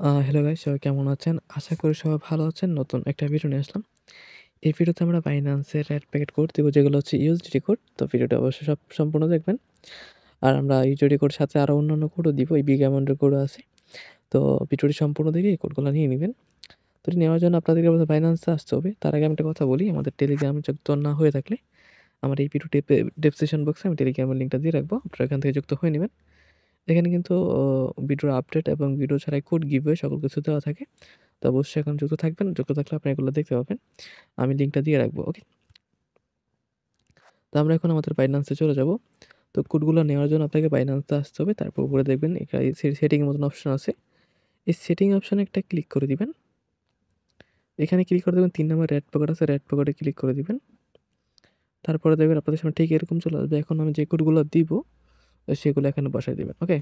Hello guys, সবাই কেমন আছেন? আশা করি সবাই ভালো আছেন। নতুন একটা ভিডিও নিয়ে আসলাম। এই ভিডিওতে আমরা বাইন্যান্সের রেড প্যাকেট কোড দিব, যেগুলো হচ্ছে ইউএসডিটি কোড। তো ভিডিওটা অবশ্যই সম্পূর্ণ দেখবেন। আর আমরা ইউএসডিটি কোড সাথে আরও অন্যান্য কোডও দিব, এই বিগ অ্যামাউন্টের কোডও আছে। তো ভিডিওটি সম্পূর্ণ দেখে এই কোডগুলো নিয়ে নেবেন। তো এটি নেওয়ার জন্য আপনাদেরকে বাইন্যান্সে আসতে হবে। তার আগে আমি একটা কথা বলি, আমাদের টেলিগ্রামে যুক্ত না হয়ে থাকলে আমার এই ভিডিও ডেসক্রিপশন বক্সে আমি টেলিগ্রামের লিঙ্কটা দিয়ে রাখবো। আপনারা এখান থেকে যুক্ত হয়ে নেবেন। এখানে কিন্তু ভিডিওর আপডেট এবং ভিডিও ছাড়াই কোড গিভওয়ে সকল কিছু দেওয়া থাকে। তো অবশ্যই এখন যুক্ত থাকবেন। যুক্ত থাকলে আপনি এগুলো দেখতে পাবেন। আমি লিঙ্কটা দিয়ে রাখবো। ওকে? তো আমরা এখন আমাদের বাইন্যান্সে চলে যাব। তো কোডগুলো নেওয়ার জন্য আপনাকে বাইন্যান্সে আসতে হবে। তারপর উপরে দেখবেন এখানে সেটিং এর মতন অপশন আছে। এই সেটিং অপশনে একটা ক্লিক করে দিবেন। এখানে ক্লিক করে দেখবেন ৩ নম্বর রেড পকেট আছে, রেড পকেটে ক্লিক করে দিবেন। তারপরে দেখবেন আপনাদের সামনে ঠিক এরকম চলে আসবে। এখন আমি যে কোডগুলো দিব সেগুলো এখানে বসায় দিবেন। ওকে?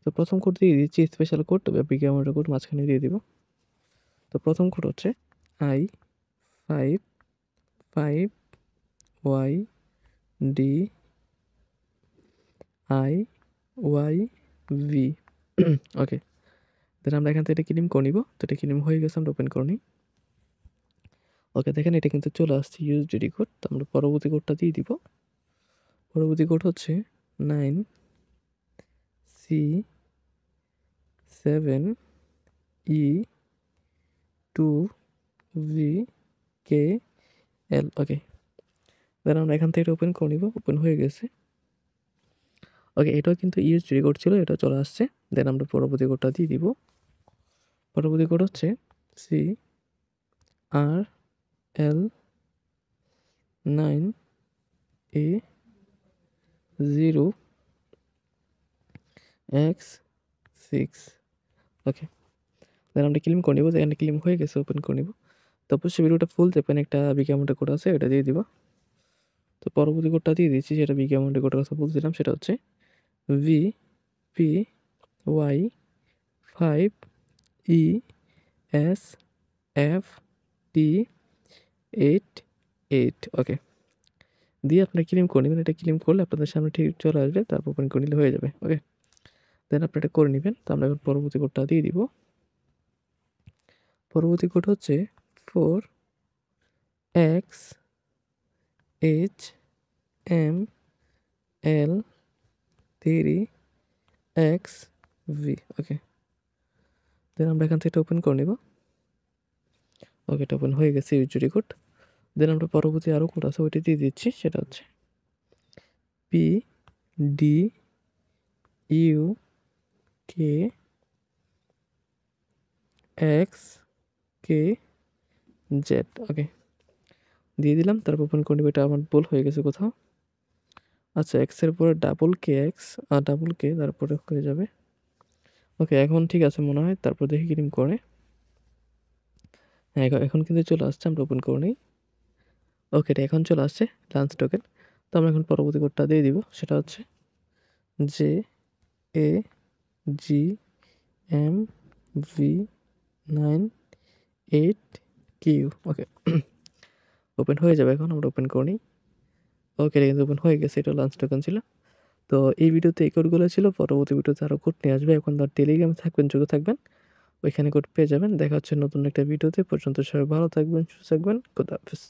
তো প্রথম কোড দিয়ে দিচ্ছি, স্পেশাল কোড বা বিগ অ্যামাউন্টের কোড মাঝখানে দিয়ে দিব। তো প্রথম কোড হচ্ছে I55YDIYV। ওকে, দেন আমরা এখান থেকে এটা ক্লেম করে নিব। তো এটা ক্লেম হয়ে গেছে, আমরা ওপেন করে নিই। ওকে, দেখেন এটা কিন্তু চলে আসছে ইউএসডিটি কোড। তো আমরা পরবর্তী কোডটা দিয়ে দিব। পরবর্তী কোড হচ্ছে 9C7E2VKL। ওকে, দেন আমরা এখান থেকে এটা ওপেন করে নিব। ওপেন হয়ে গেছে। ওকে, এটাও কিন্তু ইউএসডি কোড ছিল, এটা চলে আসছে। দেন আমরা পরবর্তী কোডটা দিয়ে দিব। পরবর্তী কোড হচ্ছে CRL9A0X6। ওকে, দেন আমরা ক্লেম করে নিব। এখানে ক্লেম হয়ে গেছে, ওপেন করে নিব। তো অবশ্যই ভিডিওটা ফুল দেখবেন, একটা বিগ অ্যামাউন্টের কোড আছে, এটা দিয়ে দিব। তো পরবর্তী কোডটা দিয়ে দিচ্ছি, যেটা বিগ অ্যামাউন্টের কোডের কথা বলছিলাম, সেটা হচ্ছে VPY5ESFT88। ওকে, দিয়ে আপনারা ক্লেম করে নেবেন। এটা ক্লেম করলে আপনাদের সামনে ঠিক চলে আসবে, তারপর ওপেন করে নিলে হয়ে যাবে। ওকে, দেন আপনারা এটা করে নেবেন। তো আমরা এখন পরবর্তী কোডটা দিয়ে দিব। পরবর্তী কোড হচ্ছে 4XHML3XV। ওকে, দেন আমরা এখান থেকে ওপেন করে নেব। ওকে, এটা ওপেন হয়ে গেছে ইউএসডি কোড। দেন আমরা পরবর্তী আরও কোড আছে, ওইটা দিয়ে দিচ্ছি। সেটা হচ্ছে PDUKXKZ। ওকে, দিয়ে দিলাম। তারপর ওপেন করে নেব। এটা আমার ভুল হয়ে গেছে কোথাও। আচ্ছা, এক্সের পরে ডাবল কে এক্স আর ডাবল কে, তারপরে হয়ে যাবে। ওকে, এখন ঠিক আছে মনে হয়। তারপর দেখি ক্লেম করে। হ্যাঁ, এখন কিন্তু চলে আসছে, আমরা ওপেন করে নিই। ওকে, এটা এখন চলে আসছে লাঞ্চ টোকেন। তো আমরা এখন পরবর্তী কোডটা দিয়ে দিব। সেটা হচ্ছে JAGMV98Q। ওকে, ওপেন হয়ে যাবে এখন, আমরা ওপেন করে নিই। ওকে, এটা কিন্তু ওপেন হয়ে গেছে, এটা লাঞ্চ টোকেন ছিল। তো এই ভিডিওতে এই কোডগুলো ছিল। পরবর্তী ভিডিওতে আরও কোড নিয়ে আসবে। এখন টেলিগ্রামে থাকবেন, যুক্ত থাকবেন, ওইখানে কোড পেয়ে যাবেন। দেখা হচ্ছে নতুন একটা ভিডিওতে। পর্যন্ত সবাই ভালো থাকবেন, সুস্থ থাকবেন। খোদা হাফেজ।